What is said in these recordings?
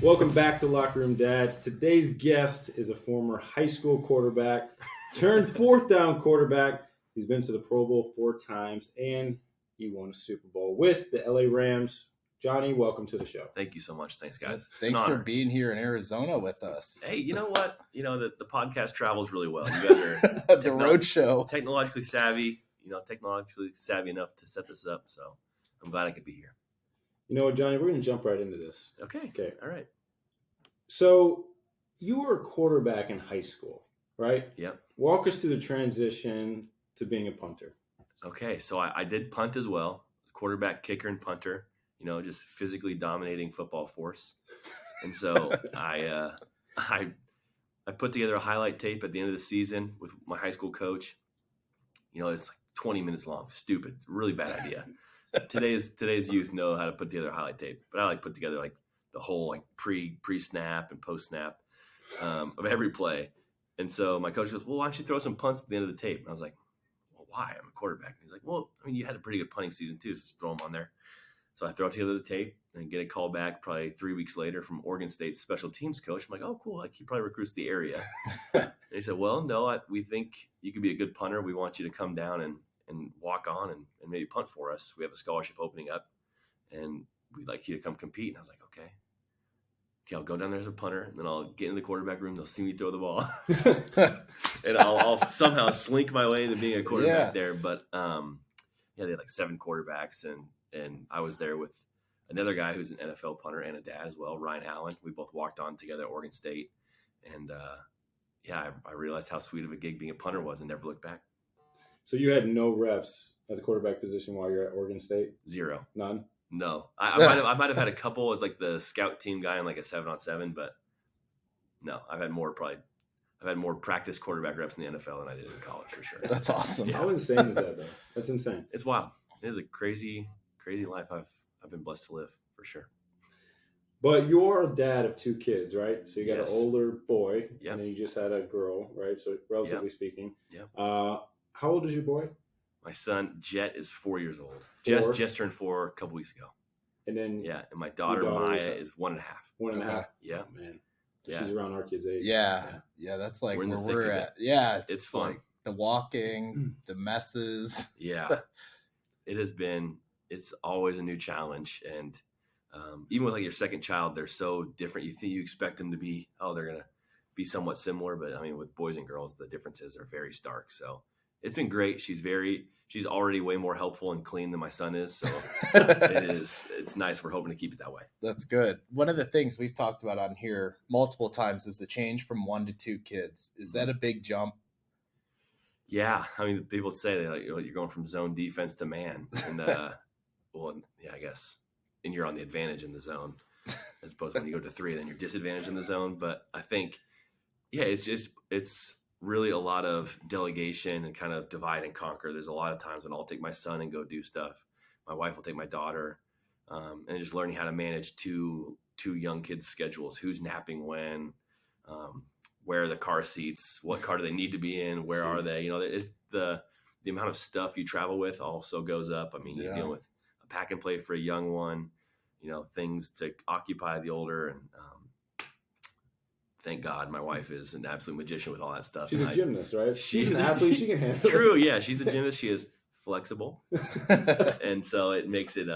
Welcome back to Locker Room Dads. Today's guest is a former high school quarterback, turned fourth down quarterback. He's been to the Pro Bowl 4 times, and he won a Super Bowl with the LA Rams. Johnny, welcome to the show. Thank you so much. Thanks, guys. Thanks for being here in Arizona with us. Hey, you know what? The podcast travels really well. You guys are the road show. Technologically savvy, technologically savvy enough to set this up. So I'm glad I could be here. You know what, Johnny? We're going to jump right into this. Okay. All right. So you were a quarterback in high school, right? Yep. Walk us through the transition to being a punter. Okay. So I did punt as well. Quarterback, kicker, and punter. Just physically dominating football force. And so I put together a highlight tape at the end of the season with my high school coach. It's like 20 minutes long. Stupid. Really bad idea. Today's youth know how to put together a highlight tape, but I put together the whole pre-snap and post-snap of every play. And so my coach goes, well, why don't you throw some punts at the end of the tape? And I was like, well, why? I'm a quarterback. And he's like, well, you had a pretty good punting season too, so just throw them on there. So I throw together the tape and get a call back probably 3 weeks later from Oregon State's special teams coach. I'm like, oh, cool. He probably recruits the area. And he said, well, no, we think you could be a good punter. We want you to come down and walk on and maybe punt for us. We have a scholarship opening up, and we'd like you to come compete. And I was like, okay, I'll go down there as a punter, and then I'll get in the quarterback room. They'll see me throw the ball, and I'll somehow slink my way into being a quarterback there. But they had 7 quarterbacks, and I was there with another guy who's an NFL punter and a dad as well, Ryan Allen. We both walked on together at Oregon State, and I realized how sweet of a gig being a punter was, and never looked back. So you had no reps at the quarterback position while you're at Oregon State? 0. None? No. I might have had a couple as the scout team guy in a 7-on-7, but no, I've had more practice quarterback reps in the NFL than I did in college for sure. That's awesome. How insane is that though? That's insane. It's wild. It is a crazy, crazy life I've been blessed to live for sure. But you're a dad of 2 kids, right? So you got an older boy, Yep. and then you just had a girl, right? So relatively speaking. Yep. How old is your boy? My son, Jet, is 4 years old. 4? Just turned 4 a couple weeks ago. And then and my daughter Maya is 1.5. 1.5. Yeah. Oh, man. Yeah. She's around our kids' age. Yeah, that's We're in where the thick we're of at. it. Yeah, It's fun. The walking, the messes. Yeah. It has been. It's always a new challenge, and even with your second child, they're so different. You expect them to be they're gonna be somewhat similar, but with boys and girls, the differences are very stark. So it's been great. She's already way more helpful and clean than my son is. So it's nice. We're hoping to keep it that way. That's good. One of the things we've talked about on here multiple times is the change from 1 to 2 kids. Is that a big jump? Yeah. People say that you're going from zone defense to man, and I guess, and you're on the advantage in the zone, as opposed to when you go to 3, then you're disadvantaged in the zone. But I think, it's really a lot of delegation and kind of divide and conquer. There's a lot of times when I'll take my son and go do stuff. My wife will take my daughter, and just learning how to manage two young kids' schedules. Who's napping when, where are the car seats, what car do they need to be in, where are they? The amount of stuff you travel with also goes up. You're dealing with a pack and play for a young one, things to occupy the older, and thank God my wife is an absolute magician with all that stuff. She's a gymnast, right? She's an athlete. She can handle it. True, yeah. She's a gymnast. She is flexible, and so it makes it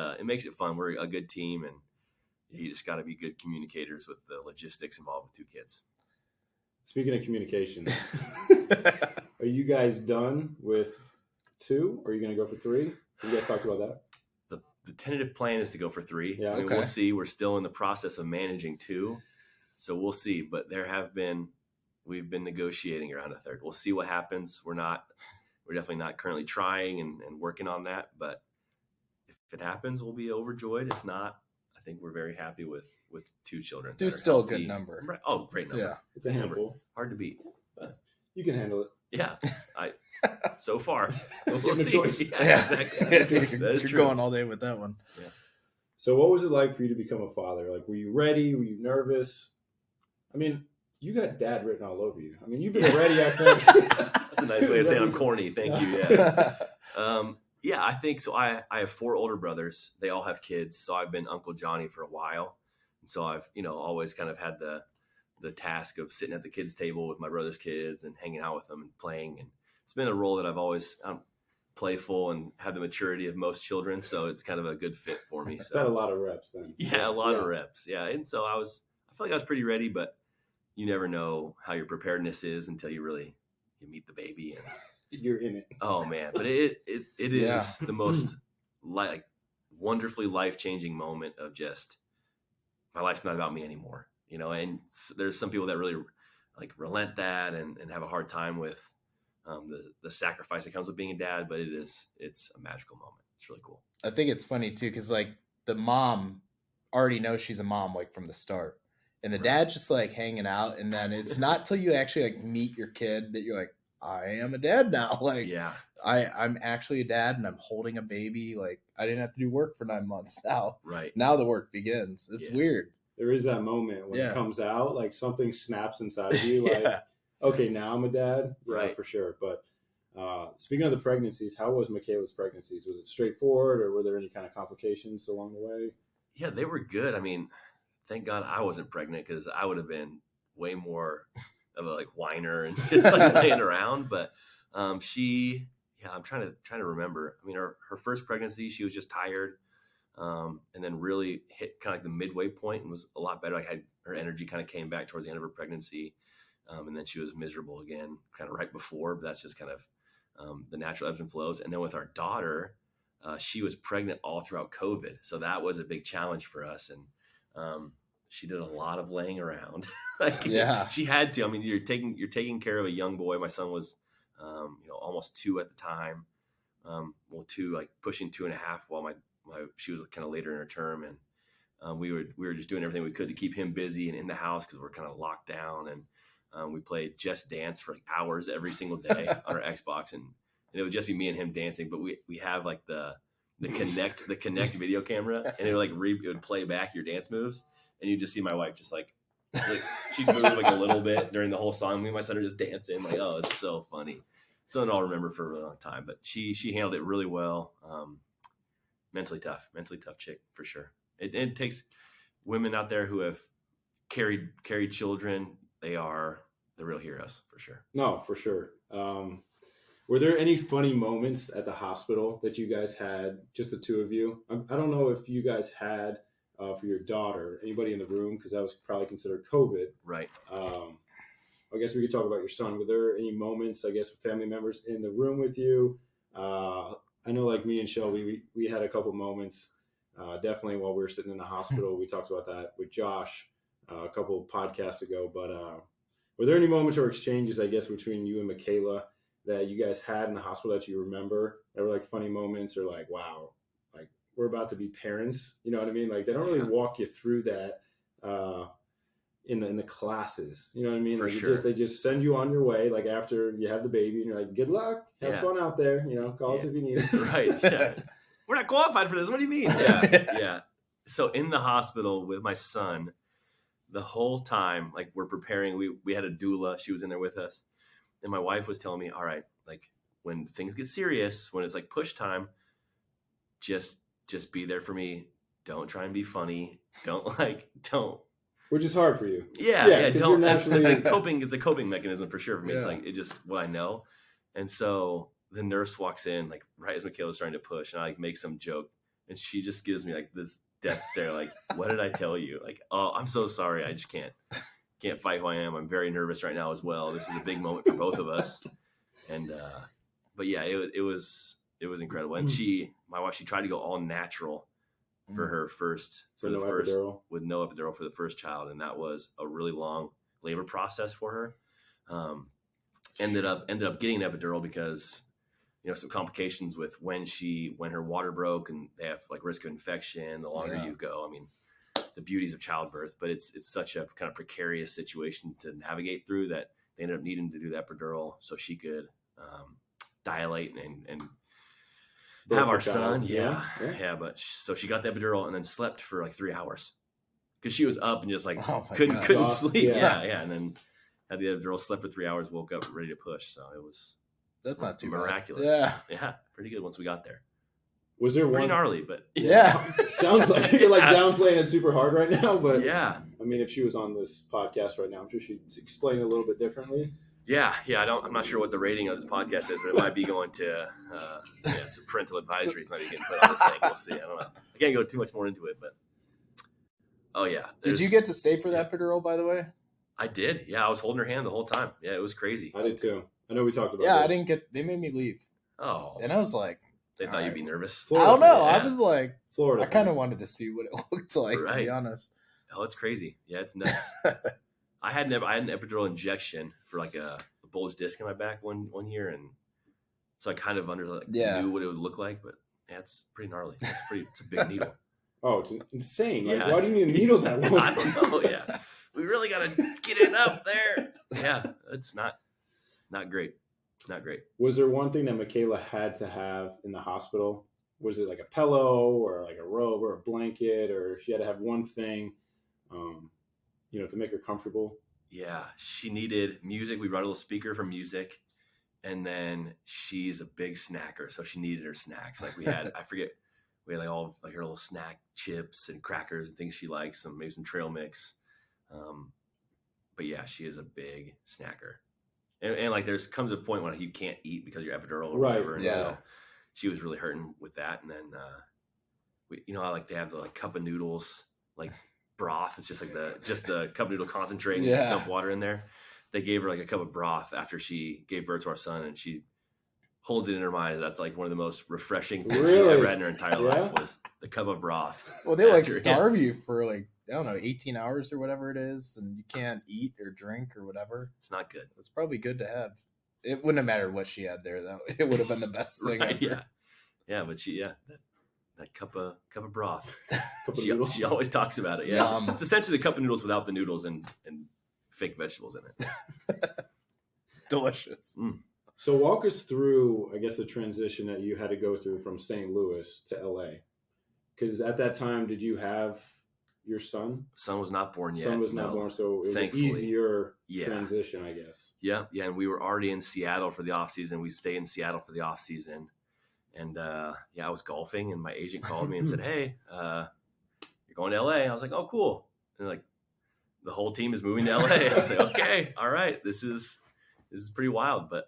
fun. We're a good team, and you just got to be good communicators with the logistics involved with 2 kids. Speaking of communication, are you guys done with 2? Or are you going to go for 3? You guys talked about that? The tentative plan is to go for 3. Yeah, We'll see. We're still in the process of managing 2. So we'll see, but we've been negotiating around a 3rd. We'll see what happens. We're definitely not currently trying and working on that, but if it happens, we'll be overjoyed. If not, I think we're very happy with 2 children. 2's still a good number. Right. Oh, great number. Yeah, it's a handful. Hard to beat. But you can handle it. Yeah, so far. We'll see. Yeah, exactly. You're going all day with that one. Yeah. So what was it like for you to become a father? Were you ready? Were you nervous? You got dad written all over you. You've been ready, I think. That's a nice way of saying I'm corny. Thank you. Yeah. I think so. I have 4 older brothers. They all have kids. So I've been Uncle Johnny for a while. And so I've, always kind of had the task of sitting at the kids' table with my brother's kids and hanging out with them and playing. And it's been a role that I've always playful and have the maturity of most children. So it's kind of a good fit for me. It's So had a lot of reps then. Yeah, a lot of reps. Yeah. And so I feel like I was pretty ready, but you never know how your preparedness is until you meet the baby and you're in it. Oh man. But it is the most wonderfully life-changing moment of just my life's not about me anymore, and there's some people that really relent that and have a hard time with the sacrifice that comes with being a dad, but it's a magical moment. It's really cool. I think it's funny too, because the mom already knows she's a mom from the start, and the dad's just hanging out, and then it's not till you actually meet your kid that you're like, I am a dad now. I'm actually a dad, and I'm holding a baby. I didn't have to do work for 9 months now. Right now the work begins. It's weird. There is that moment when it comes out, something snaps inside of you. Okay, now I'm a dad. Yeah, right, for sure. But speaking of the pregnancies, how was Michaela's pregnancies? Was it straightforward, or were there any kind of complications along the way? Yeah, they were good. I mean, thank God I wasn't pregnant, because I would have been way more of a whiner and just laying around. But I'm trying to remember. I mean, her first pregnancy, she was just tired, and then really hit kind of the midway point and was a lot better. Her energy kind of came back towards the end of her pregnancy. And then she was miserable again, kind of right before, but that's just kind of the natural ebbs and flows. And then with our daughter, she was pregnant all throughout COVID. So that was a big challenge for us. And she did a lot of laying around. She had to. I mean, you're taking care of a young boy. My son was, almost 2 at the time. 2, pushing 2.5 while she was kind of later in her term. And we were just doing everything we could to keep him busy and in the house, because we're kind of locked down. And we played Just Dance for hours every single day on our Xbox, and it would just be me and him dancing. But we have the Connect video camera, and it would play back your dance moves, and you just see my wife just she'd move a little bit during the whole song. Me and my son are just dancing. Oh, it's so funny. It's something I'll remember for a really long time. But she handled it really well. Mentally tough chick for sure. It takes women out there who have carried children. They are the real heroes for sure. No, for sure. Were there any funny moments at the hospital that you guys had, just the two of you? I don't know if you guys had for your daughter, anybody in the room, because that was probably considered COVID. Right. I guess we could talk about your son. Were there any moments, I guess, with family members in the room with you? I know me and Shelby, we had a couple moments, definitely while we were sitting in the hospital. We talked about that with Josh a couple of podcasts ago, but were there any moments or exchanges, I guess, between you and Michaela that you guys had in the hospital that you remember that were funny moments, or wow, we're about to be parents? You know what I mean? They don't really walk you through that in the classes. You know what I mean? For sure. They just send you on your way after you have the baby, and you're good luck, have fun out there. Call us if you need us. Right. Yeah. We're not qualified for this. What do you mean? Yeah. So in the hospital with my son, the whole time, we're preparing, we had a doula. She was in there with us. And my wife was telling me, all right, when things get serious, when it's push time, just be there for me. Don't try and be funny. Don't. Which is hard for you. Yeah. Don't. It's a coping mechanism for sure for me. Yeah. It's just what I know. And so the nurse walks in, right as Michaela's starting to push, and I make some joke, and she just gives me this death stare, what did I tell you? Oh, I'm so sorry. I just can't fight who I am. I'm very nervous right now as well. This is a big moment for both of us. And, but yeah, it was incredible. And my wife, she tried to go all natural for her first, epidural. With no epidural for the first child. And that was a really long labor process for her. Ended up getting an epidural because, some complications with when her water broke, and they have risk of infection the longer you go. I mean, the beauties of childbirth, but it's such a kind of precarious situation to navigate through that they ended up needing to do the epidural so she could dilate and have our son. Yeah. But so she got the epidural and then slept for 3 hours because she was up and just couldn't sleep. Yeah. And then had the epidural, slept for 3 hours, woke up ready to push. So it was That's not too miraculous. Bad. Yeah, pretty good once we got there. Was there Pretty one? gnarly, but Yeah. Sounds like you're like downplaying it super hard right now, but yeah. I mean, if she was on this podcast right now, I'm sure she'd explain it a little bit differently. Yeah. I'm not sure what the rating of this podcast is, but it might be going to some parental advisories might be getting put on this thing. We'll see. I don't know. I can't go too much more into it, but oh yeah. Did you get to stay for that epidural, by the way? I did. Yeah, I was holding her hand the whole time. Yeah, it was crazy. I did too. I know we talked about. Yeah, this. I didn't get. They made me leave, Oh, and I was like, they thought you'd be nervous. Florida I don't know. Yeah. I was like, Florida. I kind of wanted to see what it looked like, to Right. be honest. Oh, it's crazy. Yeah, it's nuts. I had an epidural injection for like a bulge disc in my back one year, and so I kind of knew what it would look like. But yeah, it's pretty gnarly. It's a big needle. Oh, it's insane. Like, Yeah. why do you need a needle that long? I don't know. Yeah, we really got to get it up there. Yeah, it's not great. Not great. Was there one thing that Michaela had to have in the hospital? Was it like a pillow or like a robe or a blanket, or she had to have one thing, to make her comfortable? Yeah, she needed music. We brought a little speaker for music, and then she's a big snacker, so she needed her snacks. Like we had, we had like all like her little snack chips and crackers and things she likes, maybe some trail mix. But yeah, she is a big snacker, and like comes a point when you can't eat because you're epidural or Right, whatever, and yeah. so she was really hurting with that. And then I like to have the like cup of noodles, like broth. It's just like the cup of noodle concentrate and you dump water in there. They gave her like a cup of broth after she gave birth to our son, and she holds it in her mind. That's like one of the most refreshing things she ever had in her entire life was the cup of broth. Well, they like after- starve you for like, I don't know, 18 hours or whatever it is, and you can't eat or drink or whatever. It's not good. It's probably good to have. It wouldn't have mattered what she had there, though. It would have been the best thing Right, ever. yeah, but that cup of broth. Cup of She noodles? always talks about it. Yeah, Yum. it's essentially the cup of noodles without the noodles and fake vegetables in it. Delicious. So walk us through, I guess, the transition that you had to go through from St. Louis to LA. Because at that time, did you have your son? Son was not born yet. Son was not no. born, so it was an Thankfully. easier Yeah. transition, I guess. Yeah, and we were already in Seattle for the off season. We stayed in Seattle for the off season, and I was golfing, and my agent called me and said, "Hey, you're going to LA." I was like, "Oh, cool!" And like, the whole team is moving to LA. I was like, "Okay, all right, this is pretty wild." But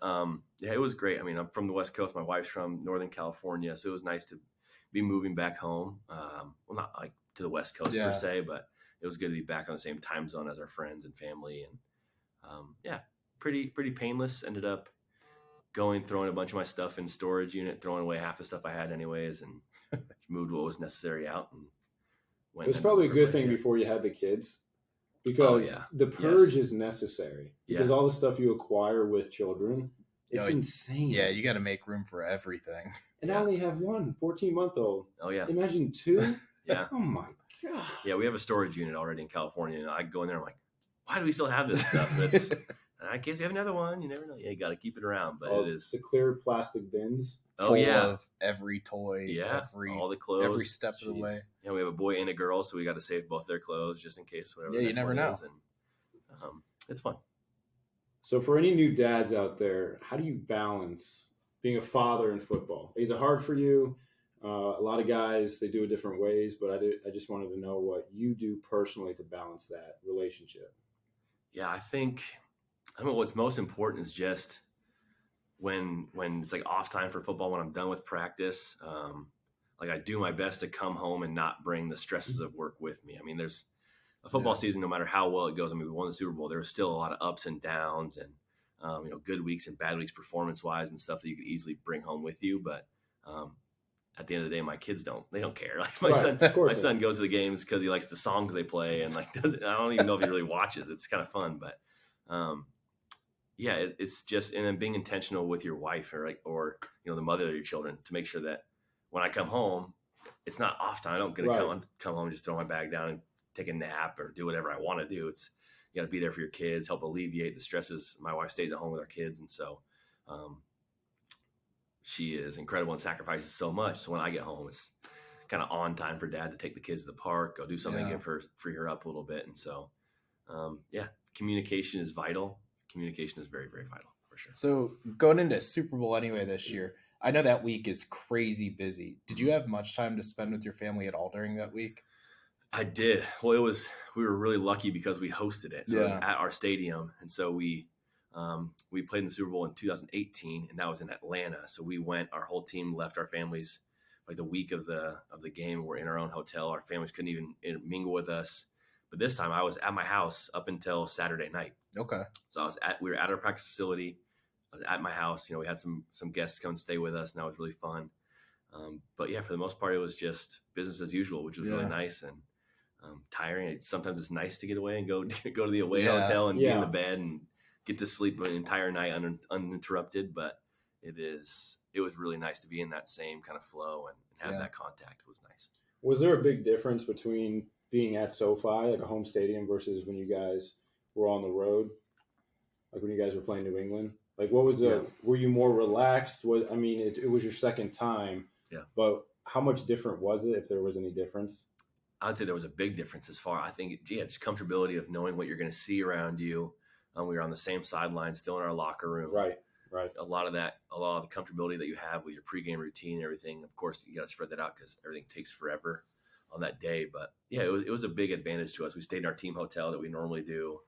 it was great. I mean, I'm from the West Coast. My wife's from Northern California, so it was nice to be moving back home. Well, not like to the West Coast per se, but it was good to be back on the same time zone as our friends and family. And pretty painless. Ended up throwing a bunch of my stuff in storage unit, throwing away half the stuff I had anyways, and moved what was necessary out. And It was probably a good thing before you had the kids, because the purge is necessary. Because all the stuff you acquire with children, it's insane. Yeah, you got to make room for everything. And I only have one 14-month-old. Oh, yeah. Imagine two. Yeah. Oh, my God. Yeah, we have a storage unit already in California, and I go in there, I'm like, why do we still have this stuff? That's in case we have another one, you never know. Yeah, you got to keep it around, but it is the clear plastic bins. Oh, yeah. Of every toy, all the clothes, every step of the way. Yeah, we have a boy and a girl, so we got to save both their clothes just in case whatever. Yeah, you never know. Is, and it's fun. So for any new dads out there, how do you balance being a father in football? Is it hard for you? A lot of guys, they do it different ways, but I just wanted to know what you do personally to balance that relationship. Yeah, I mean, what's most important is just when it's like off time for football, when I'm done with practice, like I do my best to come home and not bring the stresses of work with me. I mean, there's a football season, no matter how well it goes. I mean, we won the Super Bowl. There was still a lot of ups and downs and, good weeks and bad weeks performance wise and stuff that you could easily bring home with you. But at the end of the day, my kids they don't care. Like my son goes to the games because he likes the songs they play and like I don't even know if he really watches. It's kind of fun, but it's just, and then being intentional with your wife or the mother of your children to make sure that when I come home, it's not off time. I don't get to come home and just throw my bag down and take a nap or do whatever I want to do. It's, you got to be there for your kids, help alleviate the stresses. My wife stays at home with our kids. And so, she is incredible and sacrifices so much. So when I get home, it's kind of on time for dad to take the kids to the park, go do something, free her up a little bit. And so, communication is vital. Communication is very, very vital for sure. So going into Super Bowl anyway this year, I know that week is crazy busy. Did you have much time to spend with your family at all during that week? I did. Well, we were really lucky because we hosted it. So it was Yeah. at our stadium. And so we played in the Super Bowl in 2018, and that was in Atlanta. So we went, our whole team left our families like the week of the game. We're in our own hotel. Our families couldn't even mingle with us. But this time I was at my house up until Saturday night. Okay. So we were at our practice facility. I was at my house. You know, we had some guests come and stay with us, and that was really fun. But yeah, for the most part, it was just business as usual, which was really nice and tiring. Sometimes it's nice to get away and go to the away hotel and be in the bed and get to sleep an entire night uninterrupted. But it was really nice to be in that same kind of flow and have that contact. It was nice. Was there a big difference between being at SoFi, like a home stadium, versus when you guys were on the road, like when you guys were playing New England? Like, what was were you more relaxed? It was your second time. Yeah. But how much different was it, if there was any difference? I'd say there was a big difference I think, just comfortability of knowing what you're going to see around you. We were on the same sideline, still in our locker room. Right. A lot of the comfortability that you have with your pregame routine and everything. Of course, you got to spread that out because everything takes forever on that day. But yeah, it was a big advantage to us. We stayed in our team hotel that we normally do.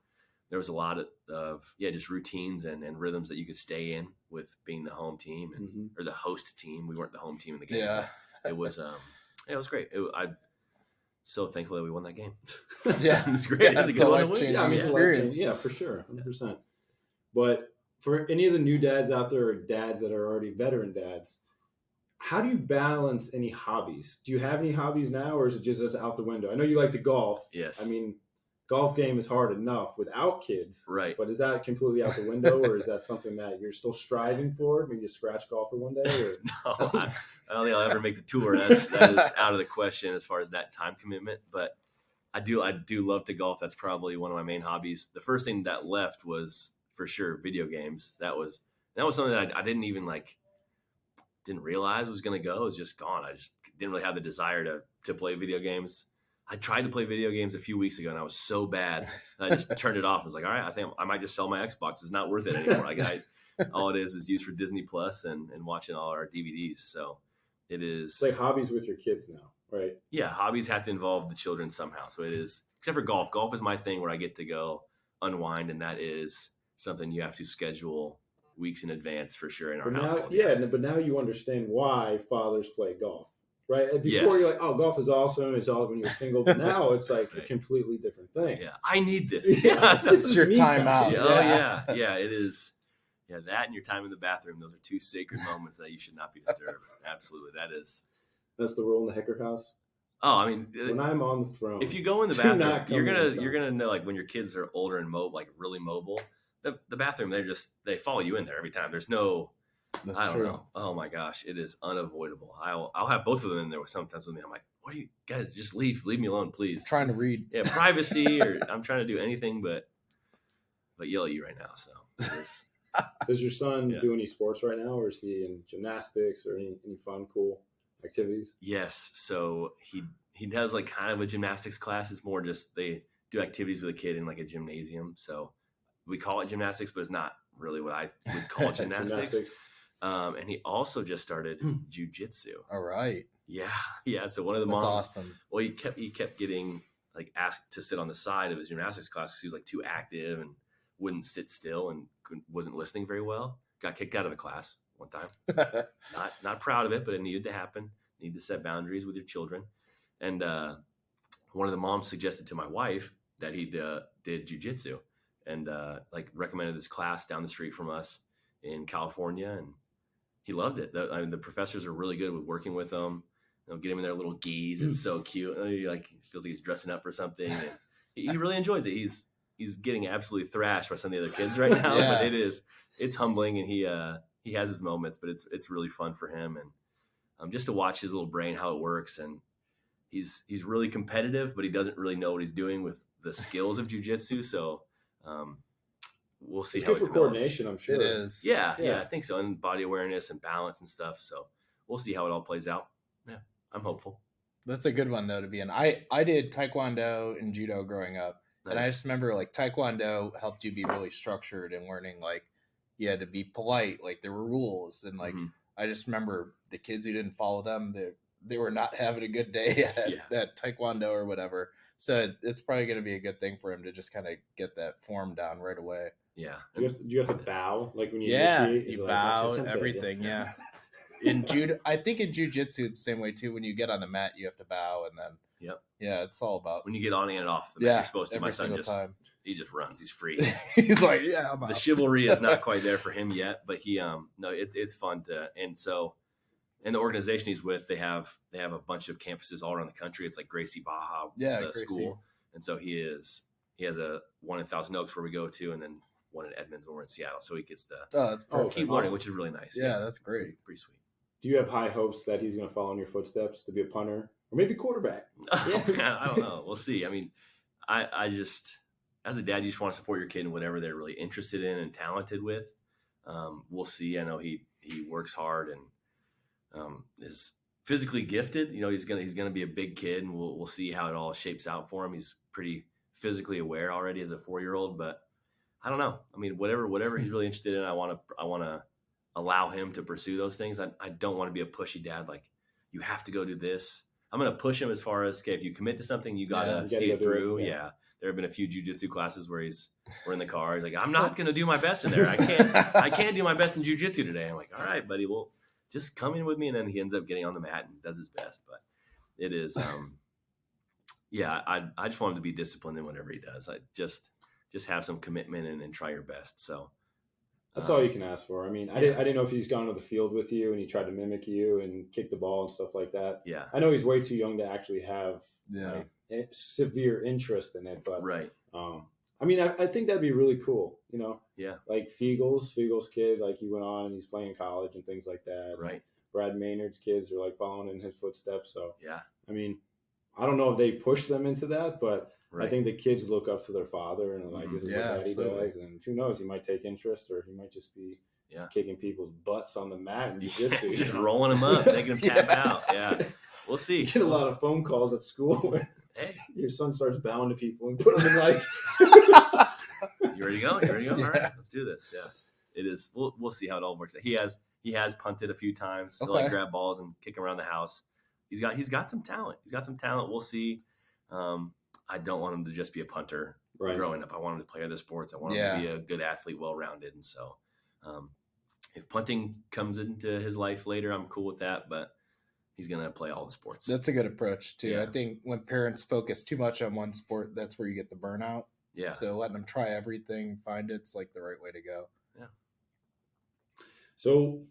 There was a lot of just routines and rhythms that you could stay in with being the home team or the host team. We weren't the home team in the game. Yeah. It was great. I'm so thankful that we won that game. Yeah. It's great. It's a good one to win. Yeah, experience. Yeah, for sure. 100%. But for any of the new dads out there, or dads that are already veteran dads, how do you balance any hobbies? Do you have any hobbies now, or is it just that's out the window? I know you like to golf. Yes. I mean, golf game is hard enough without kids. Right. But is that completely out the window, or is that something that you're still striving for? Maybe a scratch golfer one day? Or? No, I don't think I'll ever make the tour. That is out of the question as far as that time commitment. But I do love to golf. That's probably one of my main hobbies. The first thing that left was for sure video games. That was something that I didn't even didn't realize was going to go. It was just gone. I just didn't really have the desire to play video games. I tried to play video games a few weeks ago, and I was so bad that I just turned it off. I was like, all right, I think I might just sell my Xbox. It's not worth it anymore. All it is used for Disney Plus and watching all our DVDs. So it is. It's like hobbies with your kids now, right? Yeah, hobbies have to involve the children somehow. So it is, except for golf. Golf is my thing where I get to go unwind, and that is something you have to schedule weeks in advance for sure in our household. But now you understand why fathers play golf. Right? Before you're like, oh, golf is awesome. It's all when you're single. But now it's like a completely different thing. Yeah. I need this. Yeah. This is your time out. Yeah. Oh, yeah. Yeah, it is. Yeah, that and your time in the bathroom. Those are two sacred moments that you should not be disturbed. Absolutely. That's the rule in the Hekker house? Oh, I mean. When I'm on the throne. If you go in the bathroom, you're gonna know, like, when your kids are older and really mobile, the bathroom, they follow you in there every time. There's no... That's I don't true. know. Oh my gosh, it is unavoidable. I'll have both of them in there sometimes with me. I'm like, what are you guys? Just leave me alone, please. I'm trying to read. Yeah, privacy, or I'm trying to do anything but yell at you right now. So it is. Does your son do any sports right now, or is he in gymnastics or any fun, cool activities? Yes. So he does like kind of a gymnastics class. It's more just they do activities with a kid in like a gymnasium. So we call it gymnastics, but it's not really what I would call gymnastics. And he also just started jujitsu. All right. Yeah. So one of the moms, awesome. Well, he kept getting like asked to sit on the side of his gymnastics class because he was like too active and wouldn't sit still and wasn't listening very well. Got kicked out of the class one time. Not proud of it, but it needed to happen. Need to set boundaries with your children. And one of the moms suggested to my wife that he did jujitsu and like recommended this class down the street from us in California, and he loved it. The professors are really good with working with him. Get him in their little gis. It's so cute. He feels like he's dressing up for something. And he really enjoys it. He's getting absolutely thrashed by some of the other kids right now. Yeah. But it's humbling, and he has his moments. But it's really fun for him, and just to watch his little brain, how it works. And he's really competitive, but he doesn't really know what he's doing with the skills of jiu-jitsu. So we'll see how it good for develops. coordination, I'm sure. It is. Yeah, I think so. And body awareness and balance and stuff. So we'll see how it all plays out. Yeah, I'm hopeful. That's a good one, though, to be in. I did Taekwondo and Judo growing up. Nice. And I just remember, like, Taekwondo helped you be really structured and learning, like, you had to be polite. Like, there were rules. And, like, I just remember the kids who didn't follow them, they were not having a good day at Taekwondo or whatever. So it's probably going to be a good thing for him to just kind of get that form down right away. Yeah. Do you have to bow like when you Yeah, initiate? you Is it bow, okay, sensei, everything. yes. Yeah. In judo, I think in jiu-jitsu it's the same way too. When you get on the mat, you have to bow, and then yeah, it's all about when you get on and off the mat, you're supposed to. My son he just runs. He's free. He's like, yeah, I'm the out. chivalry is not quite there for him yet, but he no, it's fun to. And so, in the organization he's with, they have a bunch of campuses all around the country. It's like Gracie Baja, the school, and so he has a one in Thousand Oaks where we go to, and then one in Edmonds when we're in Seattle. So he gets to that's perfect. keep learning, which is really nice. Yeah, that's great. Pretty sweet. Do you have high hopes that he's going to follow in your footsteps to be a punter or maybe quarterback? I don't know. We'll see. I mean, I just, as a dad, you just want to support your kid in whatever they're really interested in and talented with. We'll see. I know he works hard and is physically gifted. You know, he's gonna be a big kid, and we'll see how it all shapes out for him. He's pretty physically aware already as a 4-year-old, but I don't know. I mean, whatever he's really interested in, I want to allow him to pursue those things. I don't want to be a pushy dad. Like, you have to go do this. I'm going to push him as far as, okay, if you commit to something, you got to see it through. Yeah. There have been a few jiu-jitsu classes where we're in the car. He's like, I'm not going to do my best in there. I can't do my best in jiu-jitsu today. I'm like, all right, buddy, well, just come in with me. And then he ends up getting on the mat and does his best. But it is, I just want him to be disciplined in whatever he does. I just have some commitment and try your best. So that's all you can ask for. I mean, I didn't know if he's gone to the field with you and he tried to mimic you and kick the ball and stuff like that. Yeah. I know he's way too young to actually have severe interest in it, but right. I mean, I think that'd be really cool, you know? Yeah. Like Fiegel's kid, like he went on and he's playing college and things like that. Right. Brad Maynard's kids are like following in his footsteps. So, yeah. I mean, I don't know if they push them into that, but right. I think the kids look up to their father and like, this is what daddy absolutely. does. And who knows, he might take interest or he might just be kicking people's butts on the mat and jiu-jitsu. Just rolling them up, making them tap out. Yeah. We'll see. You get a lot of phone calls at school when your son starts bowing to people and put them in like... You ready to go? All right, let's do this. Yeah. It is. We'll see how it all works out. He has punted a few times. He'll like grab balls and kick them around the house. He's got some talent. We'll see. I don't want him to just be a punter growing up. I want him to play other sports. I want him to be a good athlete, well-rounded. And so if punting comes into his life later, I'm cool with that, but he's going to play all the sports. That's a good approach too. Yeah. I think when parents focus too much on one sport, that's where you get the burnout. Yeah. So letting them try everything, find it's like the right way to go. Yeah. So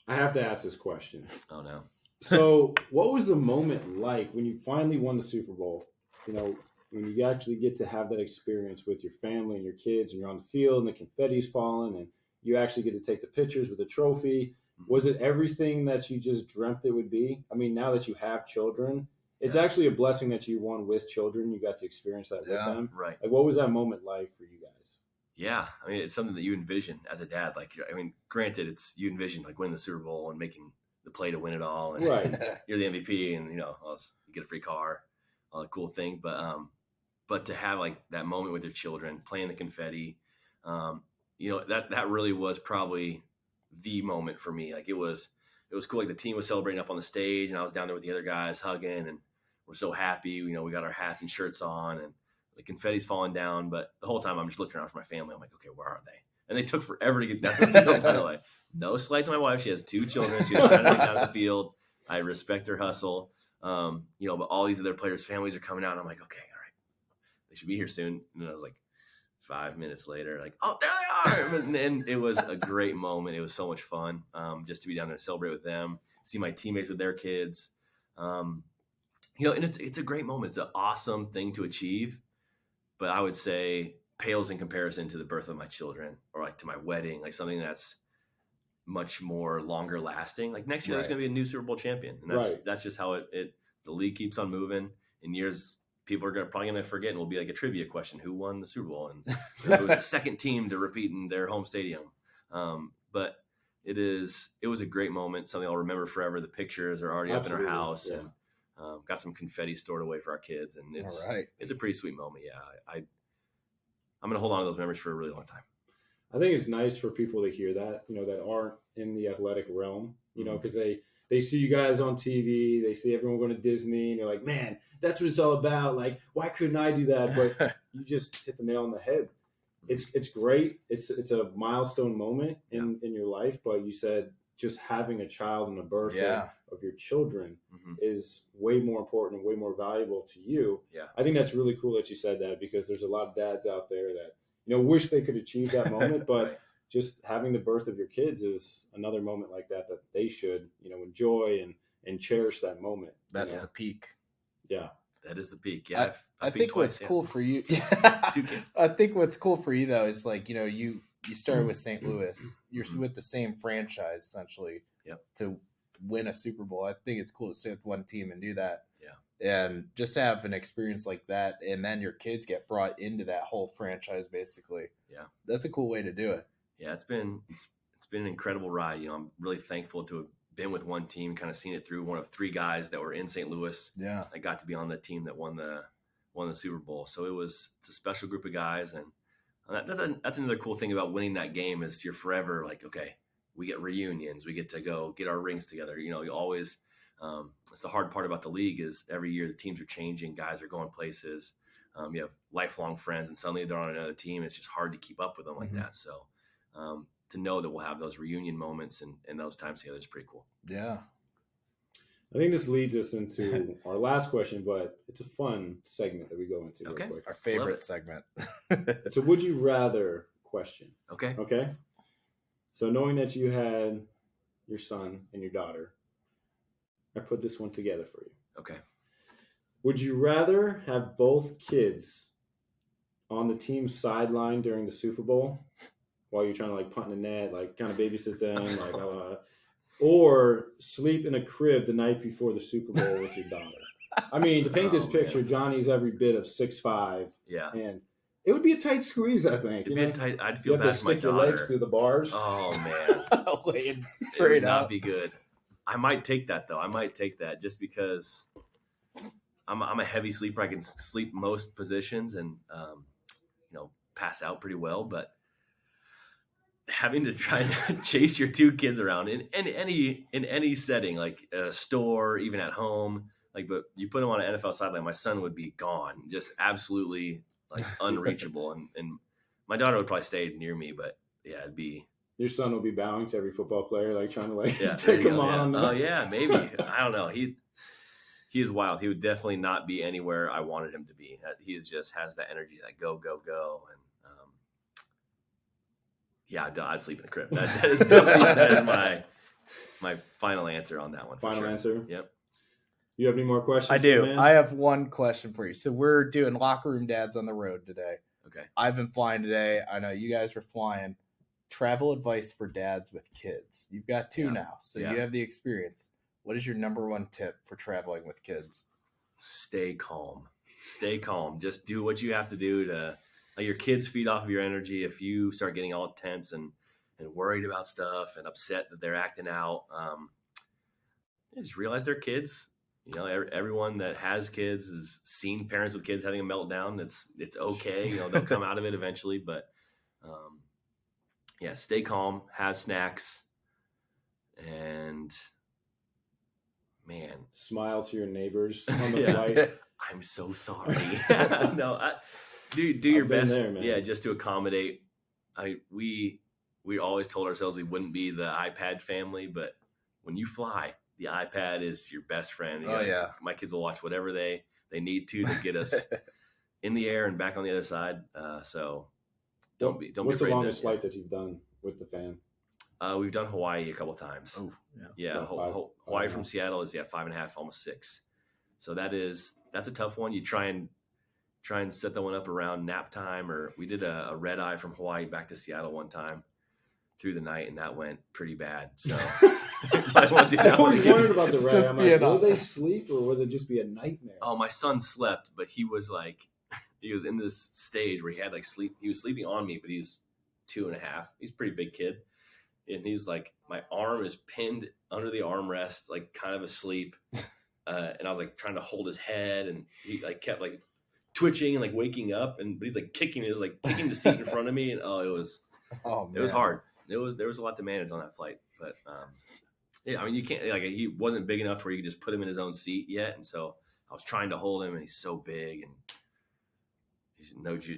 I have to ask this question. Oh no. So what was the moment like when you finally won the Super Bowl? You know, when you actually get to have that experience with your family and your kids and you're on the field and the confetti's falling and you actually get to take the pictures with the trophy. Was it everything that you just dreamt it would be? I mean, now that you have children, it's actually a blessing that you won with children. You got to experience that with them. Right. Like, what was that moment like for you guys? Yeah. I mean, it's something that you envision as a dad. Like, I mean, granted, you envision like winning the Super Bowl and making the play to win it all. And you're the MVP and, you get a free car, all the cool thing. But to have like that moment with your children, playing the confetti, that really was probably the moment for me. Like it was cool. Like the team was celebrating up on the stage and I was down there with the other guys hugging and we're so happy. We got our hats and shirts on and the confetti's falling down. But the whole time I'm just looking around for my family. I'm like, okay, where are they? And they took forever to get down the field, by the way. No slight to my wife. She has 2 children. She was trying to get down the field. I respect her hustle. But all these other players' families are coming out and I'm like, okay, all right. They should be here soon. And then I was like, 5 minutes later, like, oh, there they are. And it was a great moment. It was so much fun just to be down there and celebrate with them, see my teammates with their kids. And it's a great moment. It's an awesome thing to achieve. But I would say pales in comparison to the birth of my children or like to my wedding, like something that's much more longer lasting. Like next year, there's going to be a new Super Bowl champion. And that's just how the league keeps on moving. In years, people are probably going to forget and will be like a trivia question. Who won the Super Bowl? And it was the second team to repeat in their home stadium. But it was a great moment. Something I'll remember forever. The pictures are already up in our house and got some confetti stored away for our kids. And it's a pretty sweet moment. Yeah. I'm going to hold on to those memories for a really long time. I think it's nice for people to hear that, that aren't in the athletic realm, you know, because they see you guys on TV, they see everyone going to Disney, and they're like, man, that's what it's all about. Like, why couldn't I do that? But you just hit the nail on the head. It's great. It's a milestone moment in your life. But you said just having a child and a birth of your children is way more important and way more valuable to you. Yeah. I think that's really cool that you said that, because there's a lot of dads out there that, you know, wish they could achieve that moment, but just having the birth of your kids is another moment like that they should, you know, enjoy and cherish that moment. That's the peak. Yeah. That is the peak. Yeah. I think what's cool for you. 2 kids. I think what's cool for you though is like, you know, you started with St. Louis. You're with the same franchise essentially. Yep. To win a Super Bowl. I think it's cool to stay with one team and do that. Yeah. And just to have an experience like that, and then your kids get brought into that whole franchise basically. Yeah. That's a cool way to do it. Yeah, it's been an incredible ride. You know, I'm really thankful to have been with one team, kind of seen it through. One of 3 guys that were in St. Louis. Yeah. I got to be on the team that won the Super Bowl. So it's a special group of guys, and that's another cool thing about winning that game is you're forever like, okay, we get reunions, we get to go get our rings together. You know, you always it's the hard part about the league is every year the teams are changing, guys are going places. You have lifelong friends, and suddenly they're on another team. It's just hard to keep up with them like that. So to know that we'll have those reunion moments and those times together is pretty cool. Yeah. I think this leads us into our last question, but it's a fun segment that we go into. Okay. Real quick. Our favorite segment. It's a would you rather question. Okay. Okay. So knowing that you had your son and your daughter, I put this one together for you. Okay. Would you rather have both kids on the team's sideline during the Super Bowl while you're trying to like punt in the net, like kind of babysit them, like, or sleep in a crib the night before the Super Bowl with your daughter? I mean, to paint this picture, man. Johnny's every bit of 6'5". Yeah. And it would be a tight squeeze, I think. It'd be a tight. I'd feel you have bad to for my stick your daughter. legs through the bars. Oh man, Laying it straight would not up. be good. I might take that though. I might take that just because I'm a heavy sleeper. I can sleep most positions and pass out pretty well. But having to try to chase your 2 kids around in any setting, like at a store, even at home, but you put them on an NFL sideline, my son would be gone, just absolutely like unreachable. and my daughter would probably stay near me, but yeah, it'd be. Your son will be bowing to every football player, like trying to take him on. Oh yeah, maybe. I don't know. He is wild. He would definitely not be anywhere I wanted him to be. He just has that energy, that go, and yeah, I'd sleep in the crib. That is definitely my final answer on that one. Final answer. Yep. You have any more questions? I do. I have one question for you. So we're doing locker room dads on the road today. Okay. I've been flying today. I know you guys were flying. Travel advice for dads with kids. You've got 2 now, so you have the experience. What is your number 1 tip for traveling with kids? Stay calm. Stay calm. Just do what you have to do to let your kids feed off of your energy. If you start getting all tense and worried about stuff and upset that they're acting out, just realize they're kids. You know, everyone that has kids has seen parents with kids having a meltdown. It's okay. You know, they'll come out of it eventually, but stay calm, have snacks, and man, smile to your neighbors on the flight. I'm so sorry. No, do your best. There, man. Yeah, just to accommodate. We always told ourselves we wouldn't be the iPad family, but when you fly, the iPad is your best friend. My kids will watch whatever they need to get us in the air and back on the other side. So don't be What's afraid. The longest flight that you've done with the fam? We've done Hawaii a couple times. Oh, yeah. Hawaii from Seattle is 5.5, almost 6. So that's a tough one. You try and set that one up around nap time, or we did a red eye from Hawaii back to Seattle one time through the night, and that went pretty bad. So I won't do that. I always wondered about the red eye. I'm like, will they sleep or will it just be a nightmare? Oh, my son slept, but he was in this stage where he had sleep. He was sleeping on me, but he's 2.5. He's a pretty big kid. And he's like, my arm is pinned under the armrest, kind of asleep. And I was trying to hold his head, and he kept twitching and waking up, but he's kicking. It was kicking the seat in front of me, and it was hard. There was a lot to manage on that flight, but Yeah, I mean, you can't like he wasn't big enough where you could just put him in his own seat yet, and so I was trying to hold him, and he's so big, and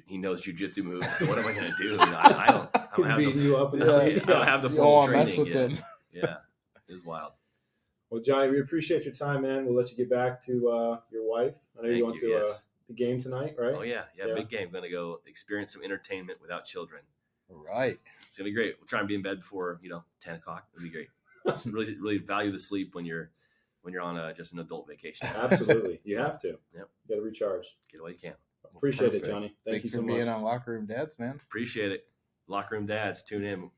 he knows jujitsu moves. So what am I going to do? I don't He's have beating you up in the Yeah. seat. I don't have the You formal don't wanna mess training with yet. him. Yeah, it was wild. Well, Johnny, we appreciate your time, man. We'll let you get back to your wife. I know Thank you went you, to yes. the game tonight, right? Oh yeah, Yeah. big game. Going to go experience some entertainment without children. Right. It's gonna be great. We'll try and be in bed before 10 o'clock. It'll be great. Just really value the sleep when you're on just an adult vacation. Absolutely. You have to. Yep. You got to recharge. Get all you can. Appreciate Perfect. it, Johnny. Thank Thanks you so for much. being on Locker Room Dads, man. Appreciate it. Locker room dads, tune in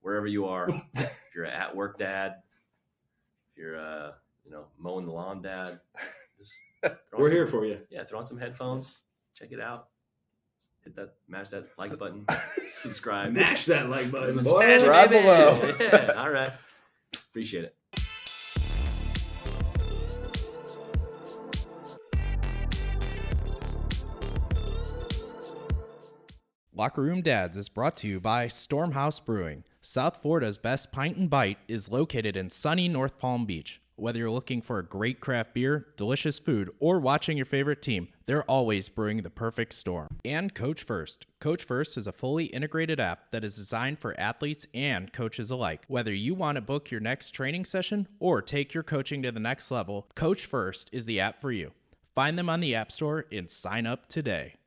wherever you are. If you're at work dad, if you're mowing the lawn dad, just We're here for you. Yeah, throw on some headphones, check it out. Mash that like button, subscribe. Mash that like button, boy. Subscribe below. Yeah, all right. Appreciate it. Locker Room Dads is brought to you by Stormhouse Brewing. South Florida's best pint and bite is located in sunny North Palm Beach. Whether you're looking for a great craft beer, delicious food, or watching your favorite team, they're always brewing the perfect storm. And Coach First. Coach First is a fully integrated app that is designed for athletes and coaches alike. Whether you want to book your next training session or take your coaching to the next level, Coach First is the app for you. Find them on the App Store and sign up today.